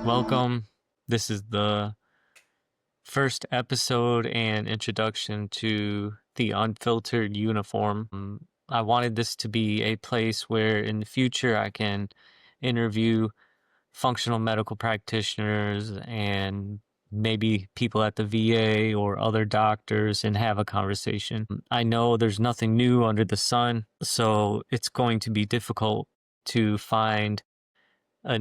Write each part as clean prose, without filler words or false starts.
Welcome. This is the first episode and introduction to the Unfiltered uniform. I wanted this to be a place where in the future I can interview functional medical practitioners and maybe people at the VA or other doctors and have a conversation. I know there's nothing new under the sun, so it's going to be difficult to find a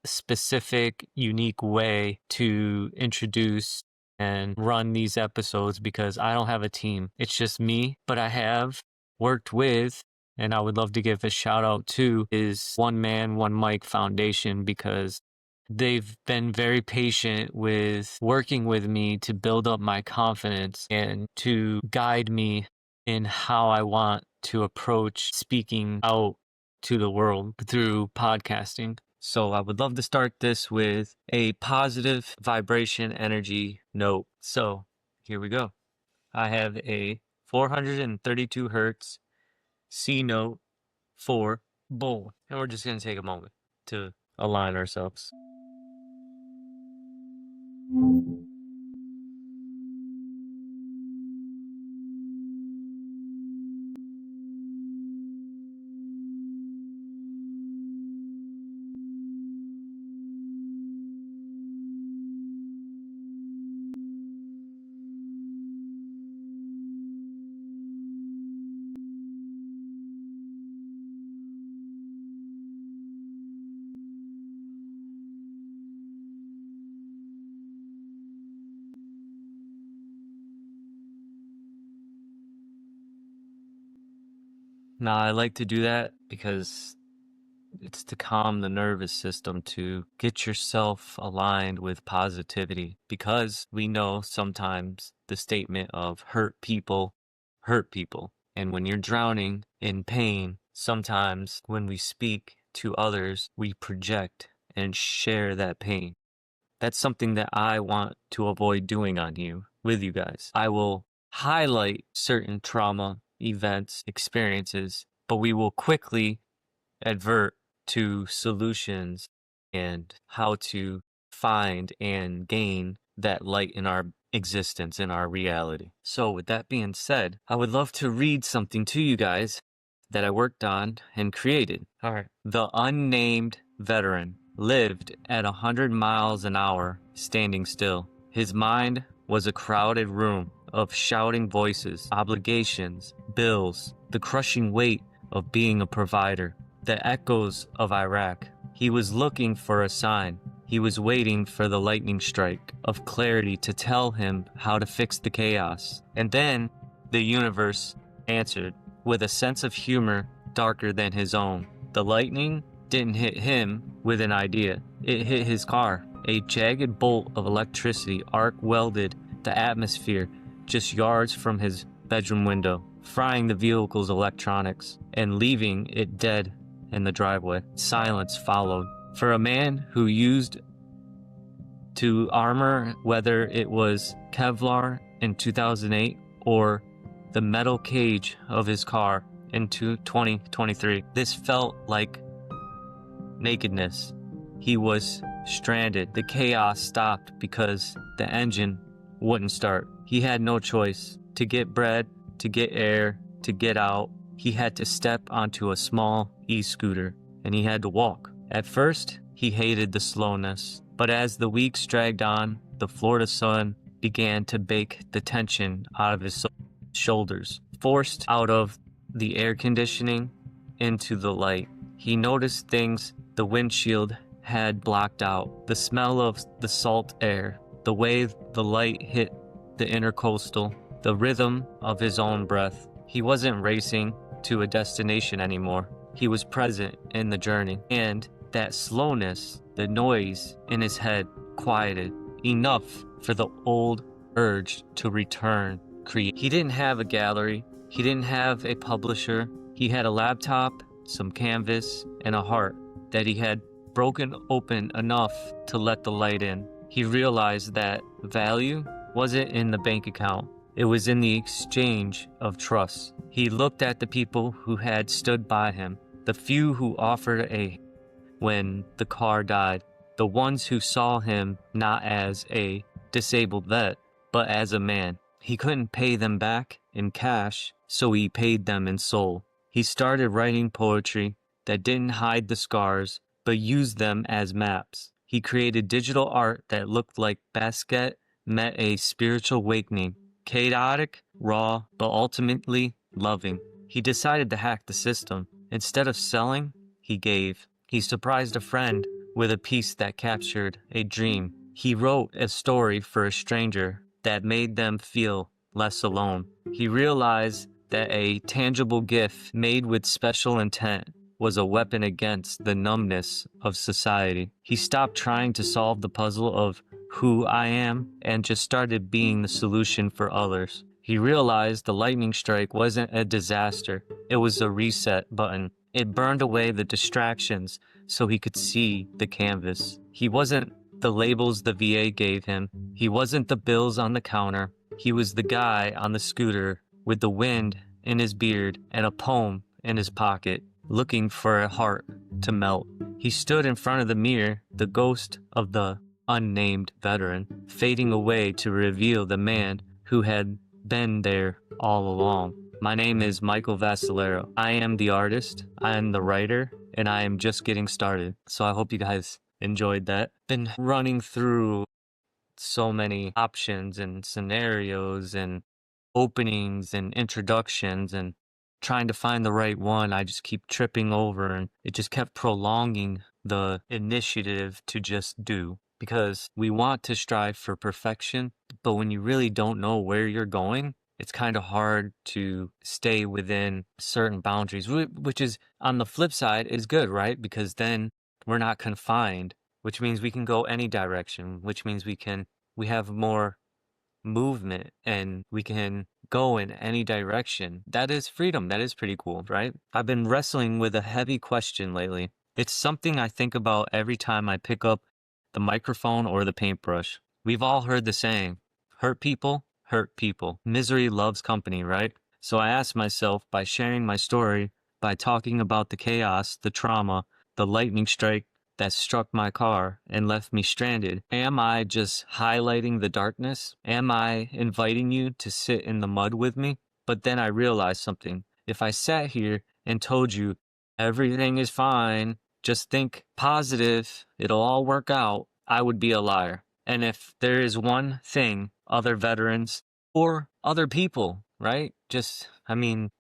specific, unique way to introduce and run these episodes because I don't have a team. It's just me, but I have worked with, and I would love to give a shout out to, is One Man, One Mic Foundation because they've been very patient with working with me to build up my confidence and to guide me in how I want to approach speaking out to the world through podcasting. So I would love to start this with a positive vibration energy note. So here we go. I have a 432 hertz C note for bowl. And we're just going to take a moment to align ourselves. Now, I like to do that because it's to calm the nervous system, to get yourself aligned with positivity, because we know sometimes the statement of hurt people hurt people. And when you're drowning in pain, sometimes when we speak to others, we project and share that pain. That's something that I want to avoid doing with you guys. I will highlight certain trauma events, experiences, but we will quickly advert to solutions and how to find and gain that light in our existence, in our reality. So with that being said, I would love to read something to you guys that I worked on and created. All right. The unnamed veteran lived at 100 miles an hour, standing still. His mind was a crowded room of shouting voices, obligations, bills, the crushing weight of being a provider, the echoes of Iraq. He was looking for a sign. He was waiting for the lightning strike of clarity to tell him how to fix the chaos. And then the universe answered with a sense of humor darker than his own. The lightning didn't hit him with an idea. It hit his car. A jagged bolt of electricity arc welded the atmosphere just yards from his bedroom window, frying the vehicle's electronics and leaving it dead in the driveway. Silence followed. For a man who used to armor, whether it was Kevlar in 2008 or the metal cage of his car in 2023, this felt like nakedness. He was stranded. The chaos stopped because the engine wouldn't start. He had no choice. To get bread, to get air, to get out, he had to step onto a small e-scooter, and he had to walk. At first, he hated the slowness, but as the weeks dragged on, the Florida sun began to bake the tension out of his shoulders. Forced out of the air conditioning into the light, he noticed things the windshield had blocked out. The smell of the salt air, the way the light hit the intercoastal, the rhythm of his own breath. He wasn't racing to a destination anymore. He was present in the journey. And that slowness, the noise in his head quieted enough for the old urge to return, create. He didn't have a gallery. He didn't have a publisher. He had a laptop, some canvas, and a heart that he had broken open enough to let the light in. He realized that value wasn't in the bank account. It was in the exchange of trust. He looked at the people who had stood by him, the few who offered a when the car died. The ones who saw him not as a disabled vet, but as a man. He couldn't pay them back in cash, so he paid them in soul. He started writing poetry that didn't hide the scars, but used them as maps. He created digital art that looked like Basquiat met a spiritual awakening. Chaotic, raw, but ultimately loving. He decided to hack the system. Instead of selling, he gave. He surprised a friend with a piece that captured a dream. He wrote a story for a stranger that made them feel less alone. He realized that a tangible gift made with special intent was a weapon against the numbness of society. He stopped trying to solve the puzzle of who I am and just started being the solution for others. He realized the lightning strike wasn't a disaster, it was a reset button. It burned away the distractions so he could see the canvas. He wasn't the labels the VA gave him. He wasn't the bills on the counter. He was the guy on the scooter with the wind in his beard and a poem in his pocket, looking for a heart to melt. He stood in front of the mirror, the ghost of the unnamed veteran, fading away to reveal the man who had been there all along. My name is Michael Vassalero. I am the artist, I am the writer, and I am just getting started. So I hope you guys enjoyed that. Been running through so many options and scenarios and openings and introductions and trying to find the right one. I just keep tripping over, and it just kept prolonging the initiative to just do, because we want to strive for perfection, but when you really don't know where you're going, it's kind of hard to stay within certain boundaries, which is, on the flip side, is good, right? Because then we're not confined, which means we can go any direction, which means we have more movement and we can go in any direction. That is freedom. That is pretty cool, right? I've been wrestling with a heavy question lately. It's something I think about every time I pick up the microphone or the paintbrush. We've all heard the saying, hurt people, hurt people. Misery loves company, right? So I asked myself, by sharing my story, by talking about the chaos, the trauma, the lightning strike that struck my car and left me stranded, am I just highlighting the darkness? Am I inviting you to sit in the mud with me? But then I realized something. If I sat here and told you everything is fine, just think positive, it'll all work out, I would be a liar. And if there is one thing other veterans or other people, right?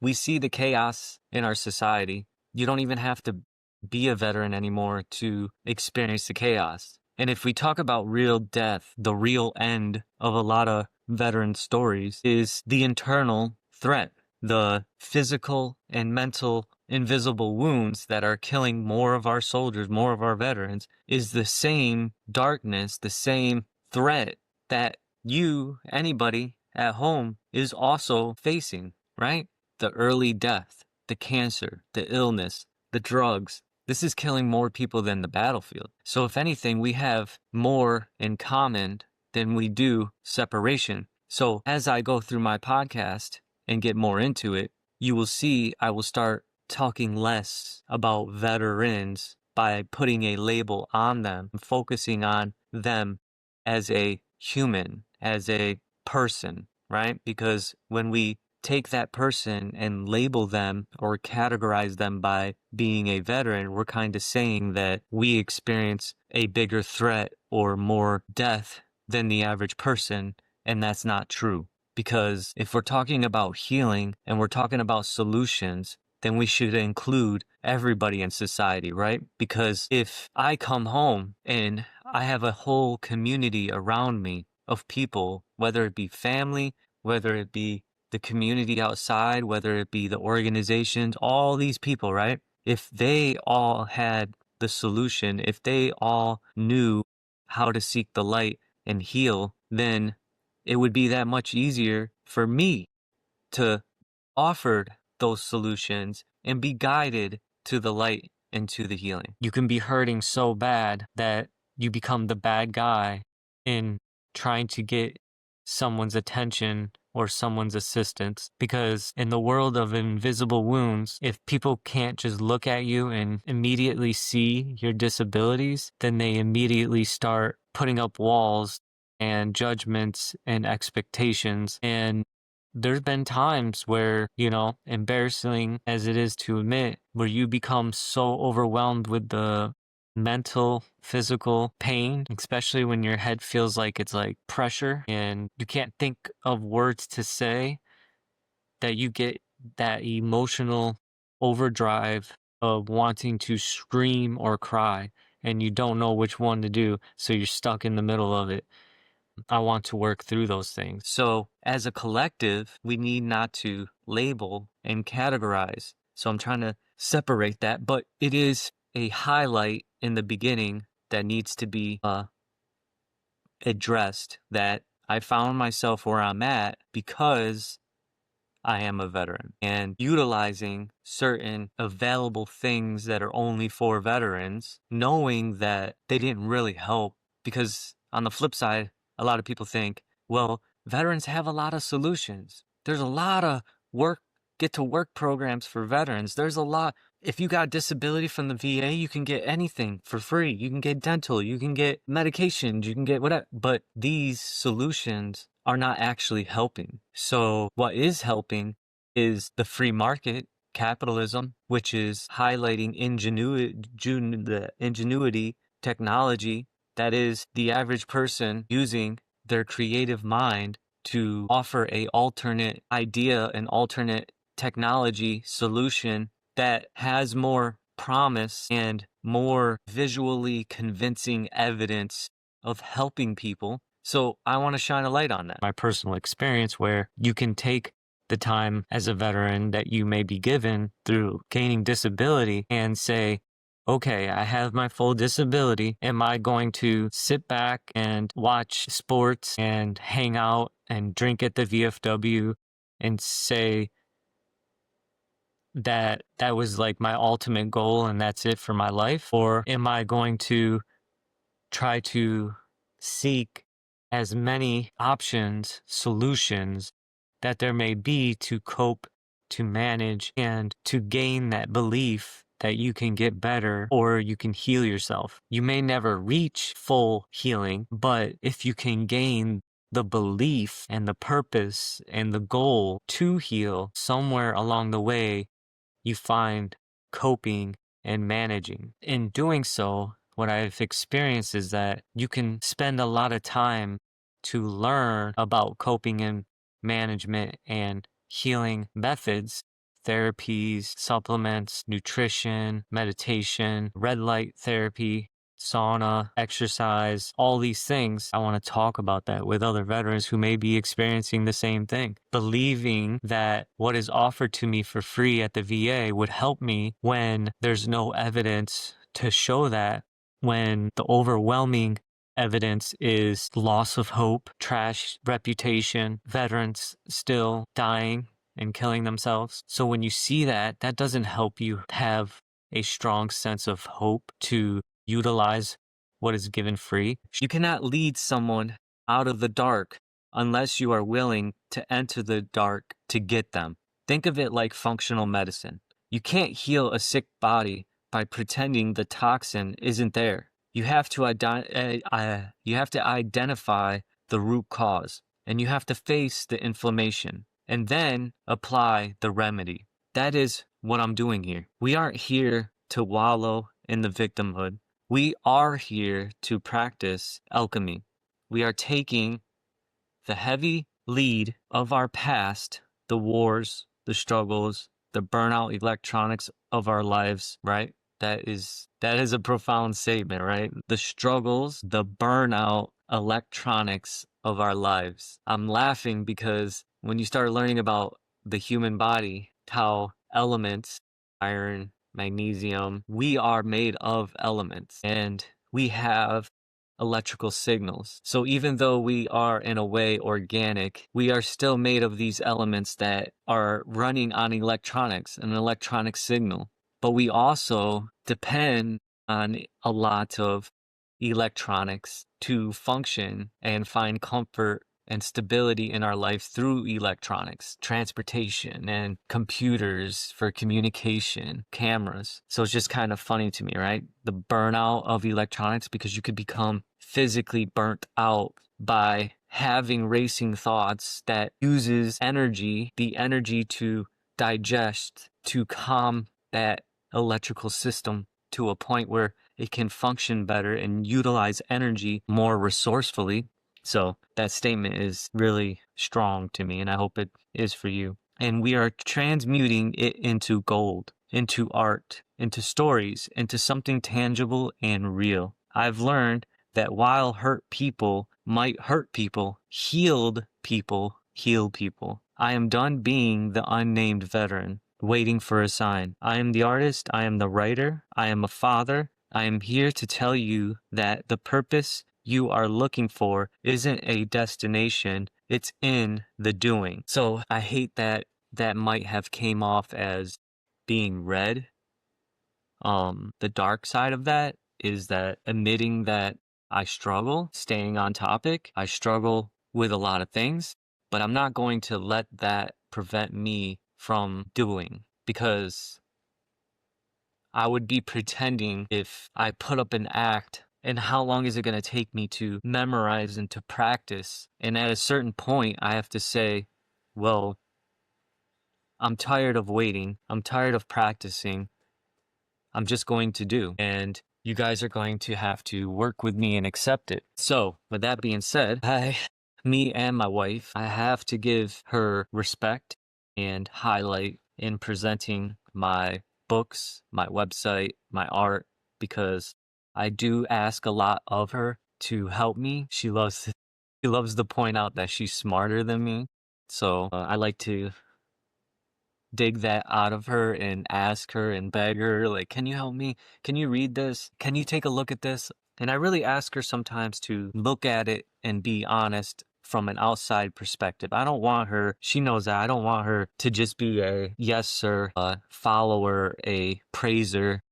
We see the chaos in our society. You don't even have to be a veteran anymore to experience the chaos. And if we talk about real death, the real end of a lot of veteran stories is the internal threat, the physical and mental invisible wounds that are killing more of our soldiers, more of our veterans, is the same darkness, the same threat that you, anybody at home, is also facing, right? The early death, the cancer, the illness, the drugs. This is killing more people than the battlefield. So if anything, we have more in common than we do separation. So as I go through my podcast and get more into it, you will see I will start talking less about veterans by putting a label on them, focusing on them as a human, as a person, right? Because when we take that person and label them or categorize them by being a veteran, we're kind of saying that we experience a bigger threat or more death than the average person, and that's not true. Because if we're talking about healing and we're talking about solutions, then we should include everybody in society, right? Because if I come home and I have a whole community around me of people, whether it be family, whether it be the community outside, whether it be the organizations, all these people, right? If they all had the solution, if they all knew how to seek the light and heal, then it would be that much easier for me to offer those solutions and be guided to the light and to the healing. You can be hurting so bad that you become the bad guy in trying to get someone's attention or someone's assistance. Because in the world of invisible wounds, if people can't just look at you and immediately see your disabilities, then they immediately start putting up walls and judgments and expectations. And there's been times where, embarrassing as it is to admit, where you become so overwhelmed with the mental, physical pain, especially when your head feels like it's like pressure and you can't think of words to say, that you get that emotional overdrive of wanting to scream or cry and you don't know which one to do. So you're stuck in the middle of it. I want to work through those things. So as a collective, we need not to label and categorize. So I'm trying to separate that, but it is a highlight in the beginning that needs to be addressed, that I found myself where I'm at because I am a veteran, and utilizing certain available things that are only for veterans, knowing that they didn't really help. Because on the flip side, a lot of people think, well, veterans have a lot of solutions. There's a lot of get to work programs for veterans. There's a lot. If you got disability from the VA, you can get anything for free. You can get dental, you can get medications, you can get whatever. But these solutions are not actually helping. So what is helping is the free market, capitalism, which is highlighting the ingenuity, technology, that is the average person using their creative mind to offer a alternate idea, an alternate technology solution that has more promise and more visually convincing evidence of helping people. So I want to shine a light on that. My personal experience, where you can take the time as a veteran that you may be given through gaining disability and say, okay, I have my full disability. Am I going to sit back and watch sports and hang out and drink at the VFW and say that that was like my ultimate goal and that's it for my life? Or am I going to try to seek as many options, solutions that there may be to cope, to manage, and to gain that belief that you can get better or you can heal yourself? You may never reach full healing, but if you can gain the belief and the purpose and the goal to heal, somewhere along the way, you find coping and managing. In doing so, what I've experienced is that you can spend a lot of time to learn about coping and management and healing methods, therapies, supplements, nutrition, meditation, red light therapy, sauna, exercise, all these things. I want to talk about that with other veterans who may be experiencing the same thing, believing that what is offered to me for free at the VA would help me when there's no evidence to show that, when the overwhelming evidence is loss of hope, trash reputation, veterans still dying and killing themselves. So when you see that, that doesn't help you have a strong sense of hope to utilize what is given free. You cannot lead someone out of the dark unless you are willing to enter the dark to get them. Think of it like functional medicine. You can't heal a sick body by pretending the toxin isn't there. You have to identify the root cause, and you have to face the inflammation and then apply the remedy. That is what I'm doing here. We aren't here to wallow in the victimhood. We are here to practice alchemy. We are taking the heavy lead of our past, the wars, the struggles, the burnout electronics of our lives, right? That is a profound statement, right? The struggles, the burnout electronics of our lives. I'm laughing because when you start learning about the human body, how elements, iron, magnesium, we are made of elements and we have electrical signals. So even though we are in a way organic, we are still made of these elements that are running on electronics, an electronic signal. But we also depend on a lot of electronics to function and find comfort and stability in our life through electronics, transportation, and computers for communication, cameras. So it's just kind of funny to me, right? The burnout of electronics, because you could become physically burnt out by having racing thoughts that uses energy, the energy to digest, to calm that electrical system to a point where it can function better and utilize energy more resourcefully. So that statement is really strong to me, and I hope it is for you. And we are transmuting it into gold, into art, into stories, into something tangible and real. I've learned that while hurt people might hurt people, healed people heal people. I am done being the unnamed veteran, waiting for a sign. I am the artist, I am the writer, I am a father. I am here to tell you that the purpose you are looking for isn't a destination, it's in the doing. So I hate that that might have came off as being read. The dark side of that is that admitting that I struggle staying on topic. I struggle with a lot of things, but I'm not going to let that prevent me from doing, because I would be pretending if I put up an act. And how long is it going to take me to memorize and to practice? And at a certain point, I have to say, well, I'm tired of waiting. I'm tired of practicing. I'm just going to do. And you guys are going to have to work with me and accept it. So, with that being said, me and my wife, I have to give her respect and highlight in presenting my books, my website, my art, because I do ask a lot of her to help me. She loves to point out that she's smarter than me. So I like to dig that out of her and ask her and beg her, like, can you help me? Can you read this? Can you take a look at this? And I really ask her sometimes to look at it and be honest from an outside perspective. I don't want her, she knows that, I don't want her to just be a yes sir, a follower, a praiser,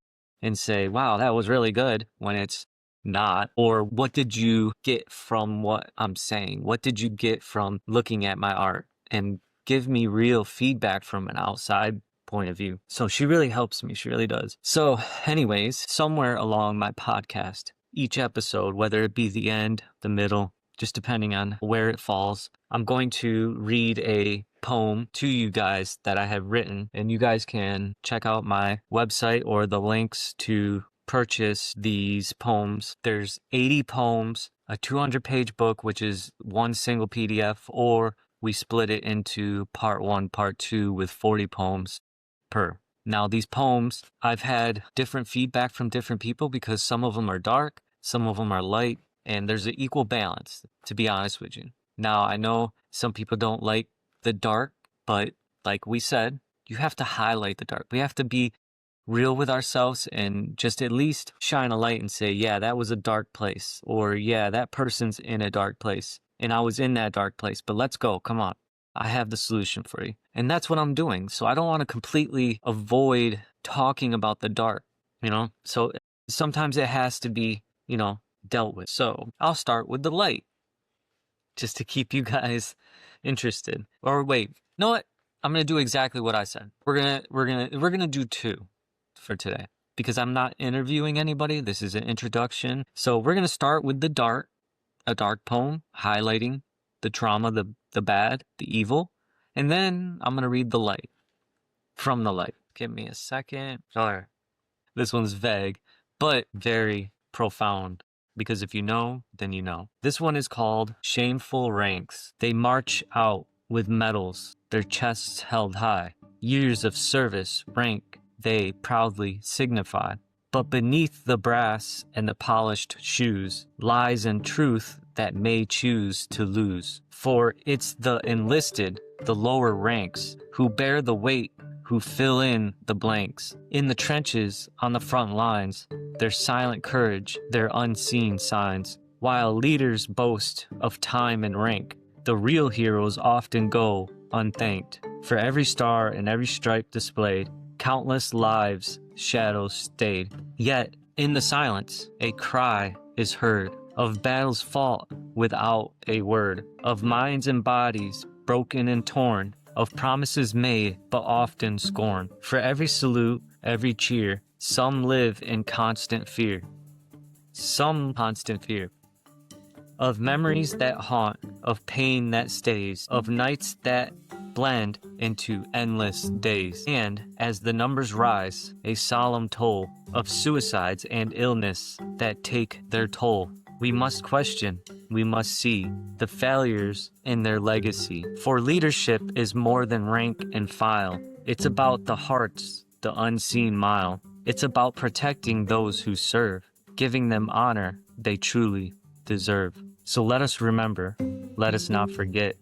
and say, wow, that was really good, when it's not. Or what did you get from what I'm saying? What did you get from looking at my art? And give me real feedback from an outside point of view. So she really helps me. She really does. So anyways, somewhere along my podcast, each episode, whether it be the end, the middle, just depending on where it falls, I'm going to read a poem to you guys that I have written, and you guys can check out my website or the links to purchase these poems. There's 80 poems, a 200-page book, which is one single PDF, or we split it into part 1, part 2 with 40 poems per. Now, these poems, I've had different feedback from different people because some of them are dark, some of them are light, and there's an equal balance, to be honest with you. Now, I know some people don't like the dark, but like we said, you have to highlight the dark. We have to be real with ourselves and just at least shine a light and say, yeah, that was a dark place, or yeah, that person's in a dark place. And I was in that dark place, but let's go. Come on. I have the solution for you. And that's what I'm doing. So I don't want to completely avoid talking about the dark, So sometimes it has to be, dealt with. So I'll start with the light just to keep you guys interested. Or wait, you know what? I'm going to do exactly what I said. We're going to do 2 for today because I'm not interviewing anybody. This is an introduction. So we're going to start with the dark. A dark poem highlighting the trauma, the bad, the evil. And then I'm going to read the light, from the light. Give me a second. All right. This one's vague, but very profound, because if you know, then you know. This one is called Shameful Ranks. They march out with medals, their chests held high. Years of service, rank, they proudly signify. But beneath the brass and the polished shoes lies in truth that may choose to lose. For it's the enlisted, the lower ranks, who bear the weight, who fill in the blanks. In the trenches, on the front lines, their silent courage, their unseen signs. While leaders boast of time and rank, the real heroes often go unthanked. For every star and every stripe displayed, countless lives shadows stayed. Yet, in the silence, a cry is heard of battles fought without a word, of minds and bodies broken and torn, of promises made but often scorned. For every salute, every cheer, some live in constant fear. Some constant fear. Of memories that haunt, of pain that stays, of nights that blend into endless days. And as the numbers rise, a solemn toll of suicides and illness that take their toll. We must question, we must see the failures in their legacy. For leadership is more than rank and file. It's about the hearts, the unseen mile. It's about protecting those who serve, giving them honor they truly deserve. So let us remember, let us not forget,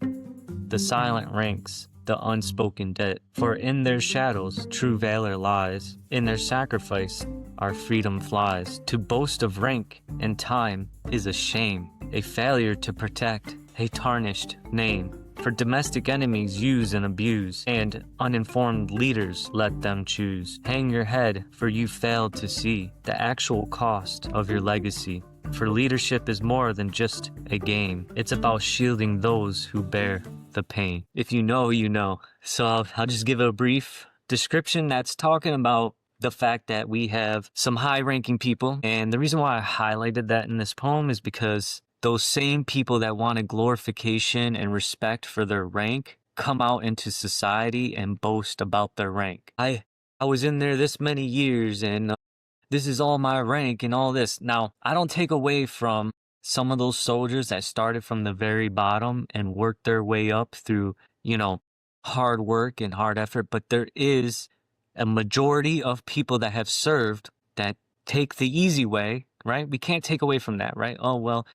the silent ranks, the unspoken debt. For in their shadows true valor lies, in their sacrifice our freedom flies. To boast of rank and time is a shame, a failure to protect a tarnished name. For domestic enemies use and abuse, and uninformed leaders let them choose. Hang your head, for you failed to see the actual cost of your legacy. For leadership is more than just a game. It's about shielding those who bear the pain. If you know, you know. So I'll just give a brief description that's talking about the fact that we have some high-ranking people. And the reason why I highlighted that in this poem is because those same people that wanted glorification and respect for their rank come out into society and boast about their rank. I was in there this many years and this is all my rank and all this. Now, I don't take away from some of those soldiers that started from the very bottom and worked their way up through, hard work and hard effort, but there is a majority of people that have served that take the easy way, right? We can't take away from that, right? Oh, well,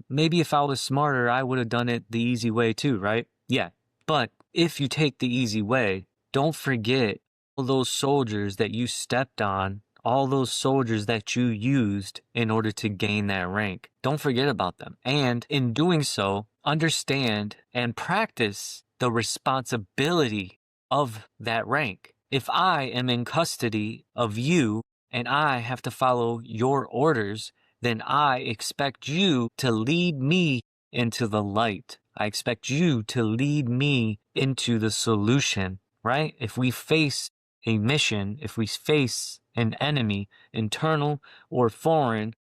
maybe if I was smarter, I would have done it the easy way too, right? Yeah. But if you take the easy way, don't forget all those soldiers that you stepped on, all those soldiers that you used in order to gain that rank. Don't forget about them. And in doing so, understand and practice the responsibility of that rank. If I am in custody of you and I have to follow your orders, then I expect you to lead me into the light. I expect you to lead me into the solution, right? If we face a mission, if we face an enemy, internal or foreign,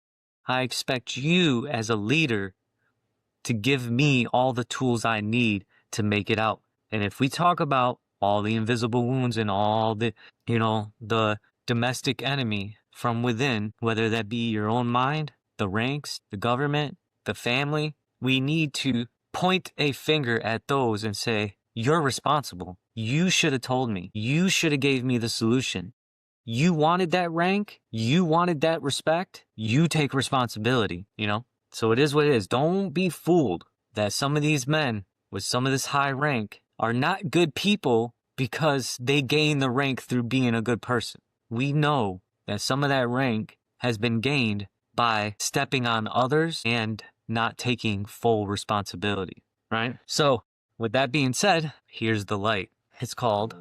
I expect you as a leader to give me all the tools I need to make it out. And if we talk about all the invisible wounds and all the, the domestic enemy from within, whether that be your own mind, the ranks, the government, the family, we need to point a finger at those and say, you're responsible. You should have told me. You should have gave me the solution. You wanted that rank. You wanted that respect. You take responsibility, So it is what it is. Don't be fooled that some of these men with some of this high rank are not good people because they gain the rank through being a good person. We know that some of that rank has been gained by stepping on others and not taking full responsibility, right? So with that being said, here's the light. It's called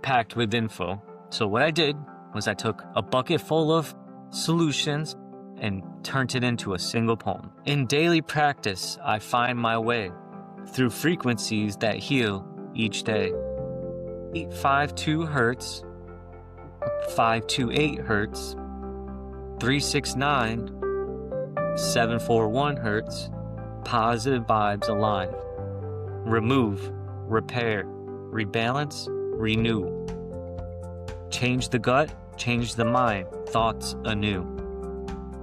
Packed with Info. So what I did was I took a bucket full of solutions and turned it into a single poem. In daily practice, I find my way through frequencies that heal each day. 852 hertz, 528 hertz, 369, 741 hertz, positive vibes align. Remove, repair, rebalance, renew. Change the gut, change the mind, thoughts anew.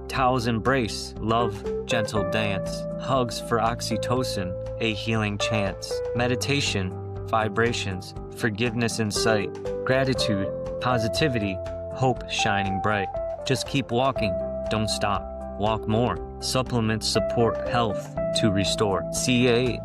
Tao's embrace, love, gentle dance. Hugs for oxytocin, a healing chance. Meditation, vibrations, forgiveness in sight. Gratitude, positivity, hope shining bright. Just keep walking, don't stop, walk more. Supplements support health to restore. CA,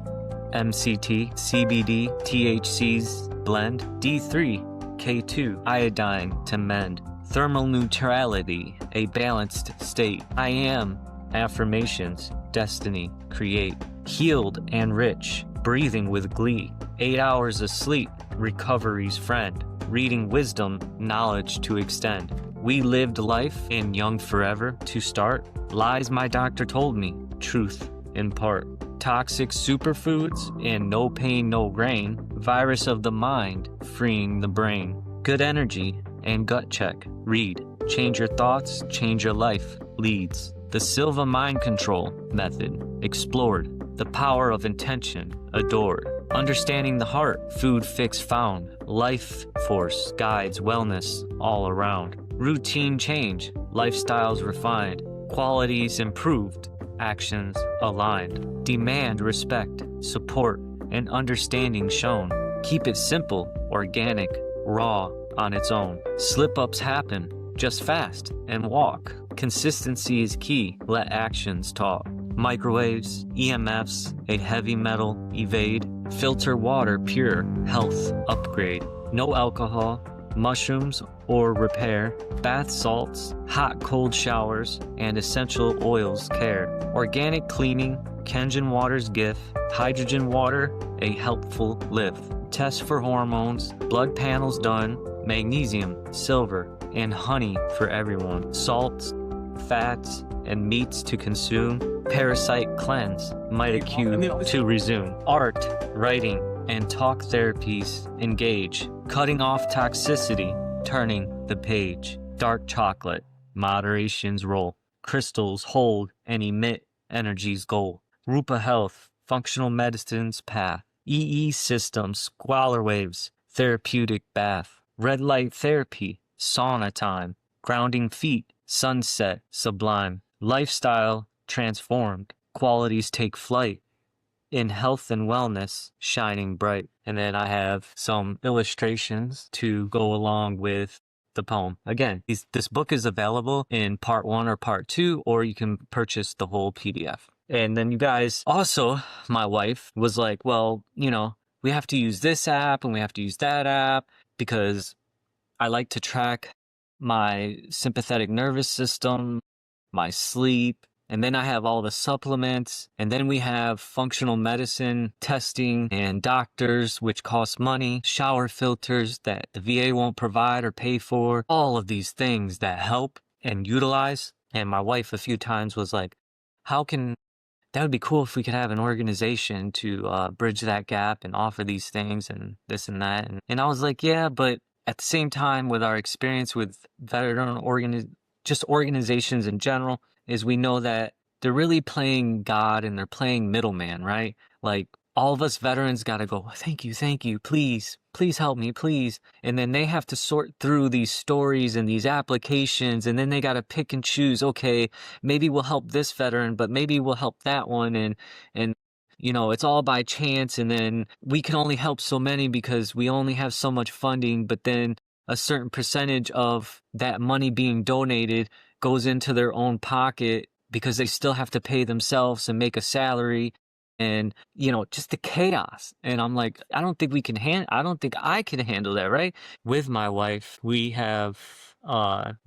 MCT, CBD, THC's blend. D3, K2, iodine to mend. Thermal neutrality, a balanced state. I am, affirmations, destiny, create. Healed and rich, breathing with glee. 8 hours of sleep, recovery's friend. Reading wisdom, knowledge to extend. We lived life in young forever to start. Lies my doctor told me, truth in part. Toxic superfoods and no pain, no gain. Virus of the mind, freeing the brain. Good energy and gut check. Read. Change your thoughts, change your life. Leads. The Silva mind control method. Explored. The power of intention. Adored. Understanding the heart. Food fix found. Life force guides wellness all around. Routine change. Lifestyles refined. Qualities improved. Actions aligned. Demand respect, support, and understanding shown. Keep it simple, organic, raw on its own. Slip-ups happen. Just fast and walk. Consistency is key. Let actions talk. Microwaves, EMFs, a heavy metal, evade. Filter water pure, health upgrade. No alcohol, mushrooms or repair. Bath salts, hot cold showers, and essential oils care. Organic cleaning, Kenjan water's gift. Hydrogen water, a helpful lift. Test for hormones, blood panels done. Magnesium, silver, and honey for everyone. Salts, fats, and meats to consume. Parasite cleanse, mitacue to resume. Art, writing, and talk therapies engage. Cutting off toxicity, turning the page. Dark chocolate, moderation's role. Crystals hold and emit energy's goal. Rupa health, functional medicine's path. EE system, squalor waves, therapeutic bath. Red light therapy, sauna time. Grounding feet, sunset, sublime. Lifestyle transformed, qualities take flight. In health and wellness, shining bright. And then I have some illustrations to go along with the poem. Again, this book is available in part 1 or part 2, or you can purchase the whole PDF. And then you guys, also, my wife was like, well, we have to use this app and we have to use that app because I like to track my sympathetic nervous system, my sleep, and then I have all the supplements, and then we have functional medicine testing and doctors, which cost money, shower filters that the VA won't provide or pay for, all of these things that help and utilize. And my wife a few times was like, that would be cool if we could have an organization to bridge that gap and offer these things and this and that. And I was like, yeah, but at the same time, with our experience with veteran organizations in general, is we know that they're really playing God and they're playing middleman, right? Like all of us veterans got to go, thank you, please help me, please. And then they have to sort through these stories and these applications, and then they got to pick and choose, okay, maybe we'll help this veteran, but maybe we'll help that one. And it's all by chance, and then we can only help so many because we only have so much funding, but then a certain percentage of that money being donated goes into their own pocket because they still have to pay themselves and make a salary and, just the chaos. And I'm like, I don't think I can handle that, right? With my wife, we have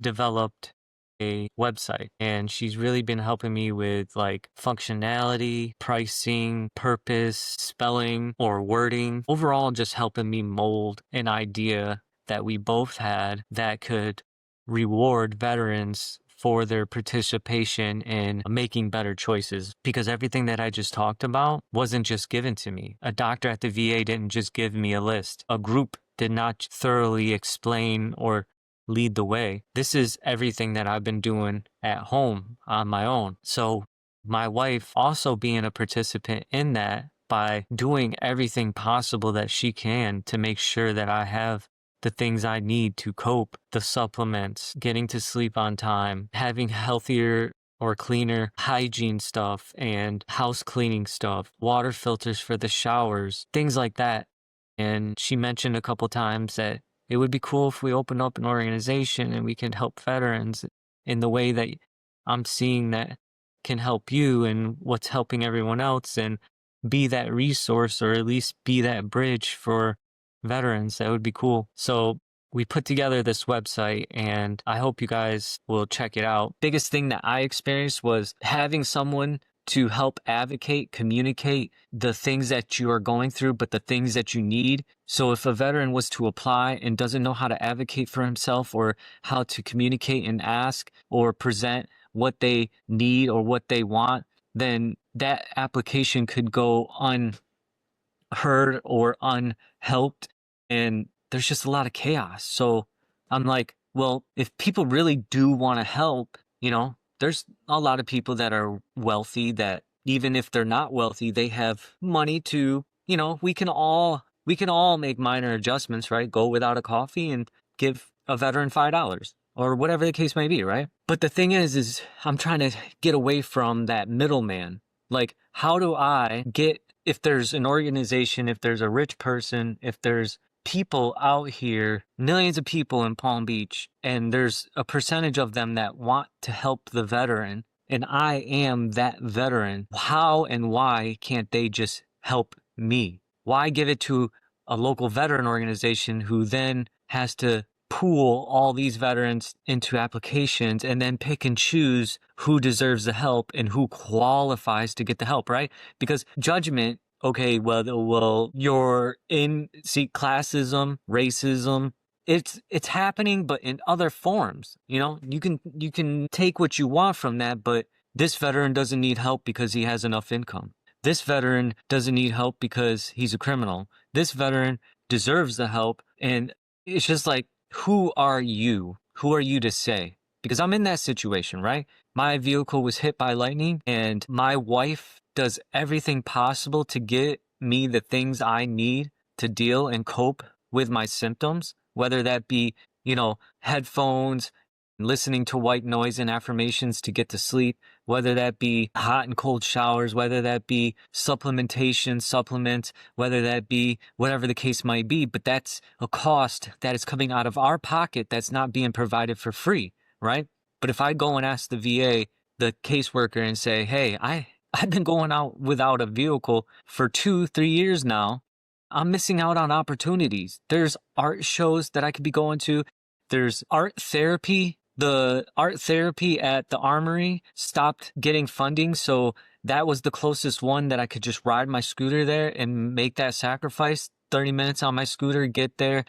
developed a website, and she's really been helping me with like functionality, pricing, purpose, spelling or wording, overall just helping me mold an idea that we both had that could reward veterans for their participation in making better choices, because everything that I just talked about wasn't just given to me. A doctor at the VA didn't just give me a list. A group did not thoroughly explain or lead the way. This is everything that I've been doing at home on my own. So my wife also being a participant in that by doing everything possible that she can to make sure that I have the things I need to cope, the supplements, getting to sleep on time, having healthier or cleaner hygiene stuff and house cleaning stuff, water filters for the showers, things like that. And she mentioned a couple times that it would be cool if we opened up an organization and we can help veterans in the way that I'm seeing that can help you and what's helping everyone else, and be that resource or at least be that bridge for veterans. That would be cool. So we put together this website, and I hope you guys will check it out. Biggest thing that I experienced was having someone to help advocate, communicate the things that you are going through, but the things that you need. So if a veteran was to apply and doesn't know how to advocate for himself or how to communicate and ask or present what they need or what they want, then that application could go unheard or unhelped. And there's just a lot of chaos. So I'm like, well, if people really do want to help, there's a lot of people that are wealthy that even if they're not wealthy, they have money to, we can all make minor adjustments, right? Go without a coffee and give a veteran $5 or whatever the case may be, right? But the thing is I'm trying to get away from that middleman. Like, how do I get, if there's an organization, if there's a rich person, if there's people out here, millions of people in Palm Beach, and there's a percentage of them that want to help the veteran, and I am that veteran, how and why can't they just help me? Why give it to a local veteran organization who then has to pool all these veterans into applications and then pick and choose who deserves the help and who qualifies to get the help, right? Because judgment, okay, well, classism, racism, it's happening, but in other forms. You can take what you want from that, but this veteran doesn't need help because he has enough income. This veteran doesn't need help because he's a criminal. This veteran deserves the help. And it's just like, who are you? Who are you to say? Because I'm in that situation, right? My vehicle was hit by lightning and my wife does everything possible to get me the things I need to deal and cope with my symptoms, whether that be, headphones, listening to white noise and affirmations to get to sleep, whether that be hot and cold showers, whether that be supplements, whether that be whatever the case might be. But that's a cost that is coming out of our pocket that's not being provided for free, right? But if I go and ask the VA, the caseworker, and say, hey, I've been going out without a vehicle for 2-3 years now, I'm missing out on opportunities. There's art shows that I could be going to. There's art therapy. The art therapy at the Armory stopped getting funding, so that was the closest one that I could just ride my scooter there and make that sacrifice, 30 minutes on my scooter, get there,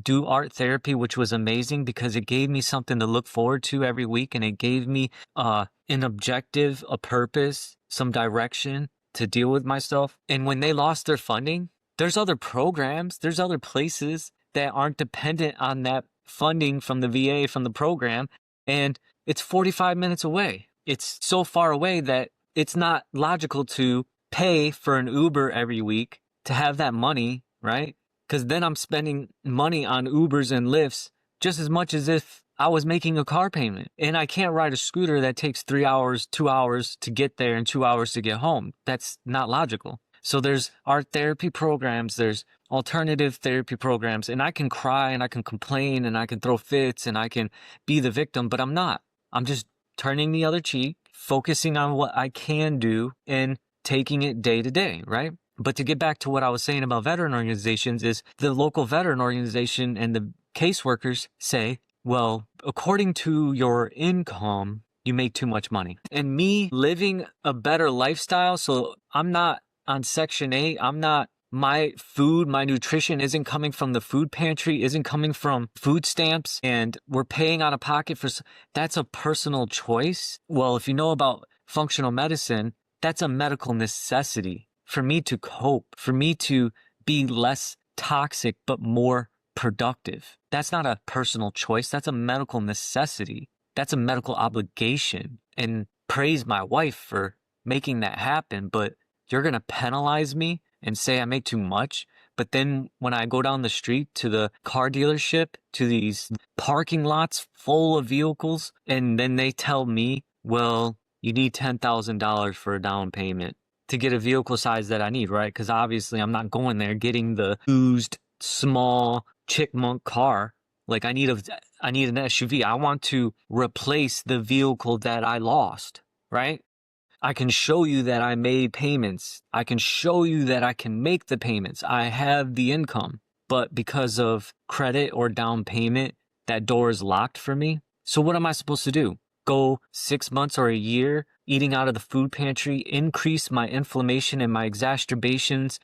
do art therapy, which was amazing because it gave me something to look forward to every week, and it gave me an objective, a purpose, some direction to deal with myself. And when they lost their funding, there's other programs, there's other places that aren't dependent on that funding from the VA, from the program, and it's 45 minutes away. It's so far away that it's not logical to pay for an Uber every week to have that money, right? Because then I'm spending money on Ubers and Lyfts just as much as if I was making a car payment. And I can't ride a scooter that takes 3 hours, 2 hours to get there and 2 hours to get home. That's not logical. So there's art therapy programs, there's alternative therapy programs, and I can cry and I can complain and I can throw fits and I can be the victim, but I'm not. I'm just turning the other cheek, focusing on what I can do and taking it day to day, right? But to get back to what I was saying about veteran organizations is the local veteran organization and the caseworkers say, well, according to your income, you make too much money. And me living a better lifestyle, so I'm not on Section 8, my food, my nutrition isn't coming from the food pantry, isn't coming from food stamps, and we're paying out of pocket for, that's a personal choice. Well, if you know about functional medicine, that's a medical necessity for me to cope, for me to be less toxic, but more productive. That's not a personal choice. That's a medical necessity. That's a medical obligation. And praise my wife for making that happen, but you're going to penalize me and say I make too much. But then when I go down the street to the car dealership, to these parking lots full of vehicles, and then they tell me, well, you need $10,000 for a down payment to get a vehicle size that I need, right? Because obviously I'm not going there getting the used small chickmunk car. Like I need an SUV. I want to replace the vehicle that I lost, right? I can show you that I made payments. I can show you that I can make the payments. I have the income. But because of credit or down payment, that door is locked for me. So what am I supposed to do? Go 6 months or a year eating out of the food pantry increase my inflammation and my exacerbations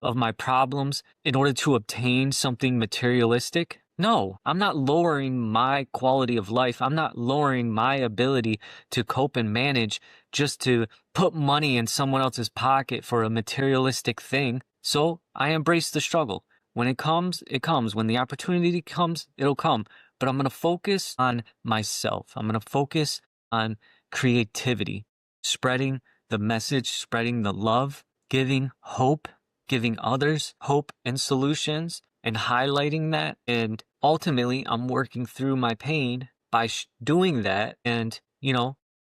of my problems in order to obtain something materialistic? No, I'm not lowering my quality of life. I'm not lowering my ability to cope and manage just to put money in someone else's pocket for a materialistic thing. So I embrace the struggle. When it comes, it comes. When the opportunity comes, it'll come. But I'm going to focus on myself. I'm going to focus on creativity, spreading the message, spreading the love, giving hope, giving others hope and solutions, and highlighting that. And ultimately, I'm working through my pain by doing that. And,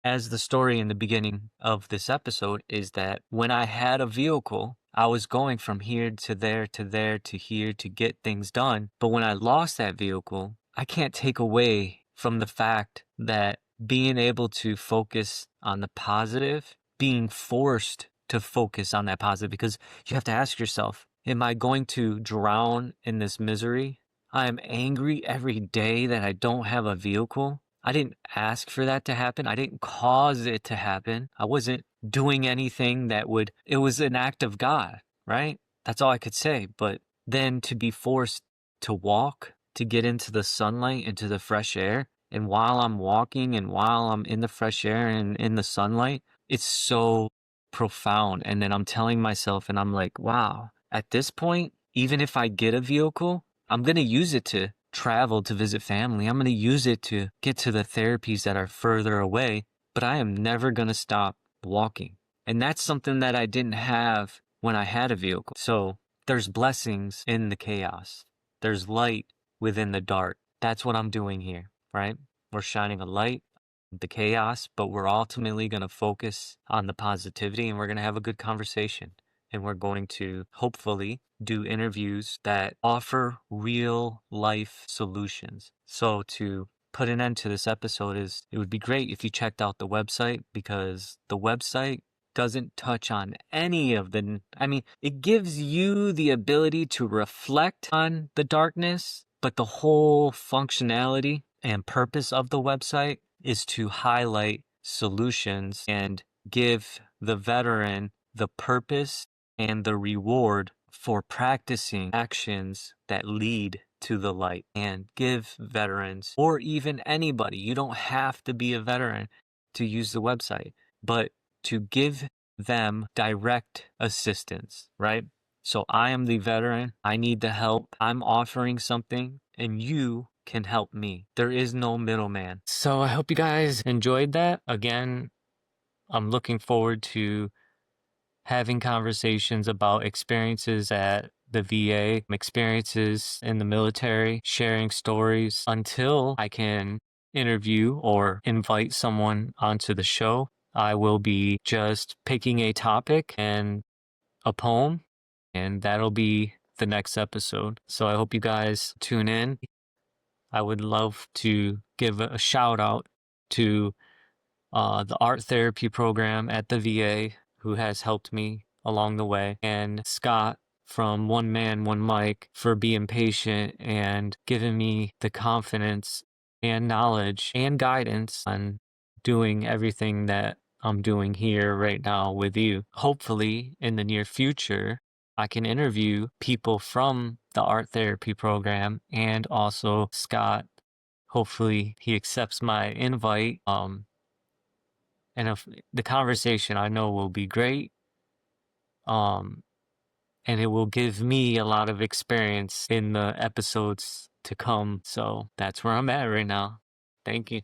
as the story in the beginning of this episode is that when I had a vehicle, I was going from here to there to there to here to get things done. But when I lost that vehicle, I can't take away from the fact that being able to focus on the positive, being forced to focus on that positive, because you have to ask yourself, am I going to drown in this misery? I am angry every day that I don't have a vehicle. I didn't ask for that to happen. I didn't cause it to happen. I wasn't doing anything it was an act of God, right? That's all I could say. But then to be forced to walk, to get into the sunlight, into the fresh air, and while I'm walking and while I'm in the fresh air and in the sunlight, it's so profound. And then I'm telling myself, and I'm like, wow, at this point, even if I get a vehicle, I'm going to use it to travel to visit family. I'm going to use it to get to the therapies that are further away, but I am never going to stop walking. And that's something that I didn't have when I had a vehicle. So there's blessings in the chaos. There's light within the dark. That's what I'm doing here, right? We're shining a light, the chaos, but we're ultimately going to focus on the positivity, and we're going to have a good conversation. And we're going to hopefully do interviews that offer real life solutions. So to put an end to this episode it would be great if you checked out the website, because the website doesn't touch on any of it gives you the ability to reflect on the darkness, but the whole functionality and purpose of the website is to highlight solutions and give the veteran the purpose and the reward for practicing actions that lead to the light, and give veterans, or even anybody, you don't have to be a veteran to use the website, but to give them direct assistance, right? So I am the veteran. I need the help. I'm offering something, and you can help me. There is no middleman. So I hope you guys enjoyed that. Again, I'm looking forward to having conversations about experiences at the VA, experiences in the military, sharing stories until I can interview or invite someone onto the show. I will be just picking a topic and a poem, and that'll be the next episode. So I hope you guys tune in. I would love to give a shout out to the art therapy program at the VA, who has helped me along the way, and Scott from One Man, One Mic for being patient and giving me the confidence and knowledge and guidance on doing everything that I'm doing here right now with you. Hopefully, in the near future, I can interview people from the art therapy program, and also Scott. Hopefully, he accepts my invite. And if the conversation I know will be great, um, and it will give me a lot of experience in the episodes to come. So that's where I'm at right now. Thank you.